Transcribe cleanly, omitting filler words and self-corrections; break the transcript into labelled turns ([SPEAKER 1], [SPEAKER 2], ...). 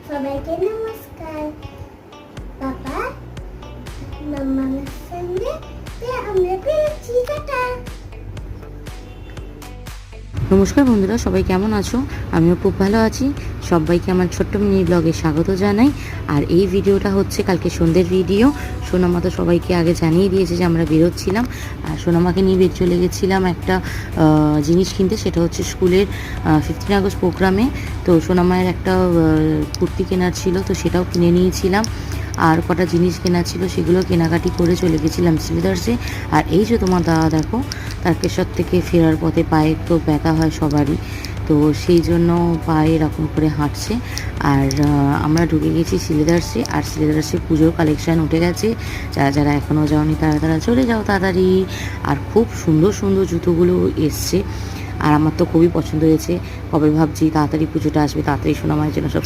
[SPEAKER 1] সবাইকে নমস্কার। বাবা মামার সঙ্গে আমরা পেয়েছি টাটা।
[SPEAKER 2] নমস্কার বন্ধুরা, সবাই কেমন আছো? আমিও খুব ভালো আছি। সবাইকে আমার ছোট্ট মিনি ব্লগে স্বাগত জানাই। আর এই ভিডিওটা হচ্ছে কালকে সন্ধ্যের ভিডিও। সোনামা তো সবাইকে আগে জানিয়ে দিয়েছে যে আমরা বেরোচ্ছিলাম, আর সোনামাকে নিয়ে বের চলে গেছিলাম একটা জিনিস কিনতে। সেটা হচ্ছে স্কুলের 15 আগস্ট প্রোগ্রামে। তো সোনামায়ের একটা কুর্তি কেনার ছিল, তো সেটাও কিনে নিয়েছিলাম। আর কটা জিনিস কেনা ছিল, সেগুলো কেনাকাটি করে চলে গেছিলাম শ্রীদার্সে। আর এই যে তোমার দাদা দেখো, তারকেশ্বর থেকে ফেরার পথে পায়ে তো ব্যথা হয় সবারই, তো সেই জন্য পায়ে এরকম করে হাঁটছে। আর আমরা ঢুকে গেছি শ্রীদার্সে। আর শ্রীদার্সে পুজোর কালেকশান উঠে গেছে। যারা যারা এখনও যাওনি তারা তারা চলে যাও তাড়াতাড়ি। আর খুব সুন্দর সুন্দর জুতোগুলো এসছে, আর আমার তো খুবই পছন্দ হয়েছে। কবে ভাবছি তাড়াতাড়ি পুজোটা আসবে, তাড়াতাড়ি সোনামায়ের জন্য সব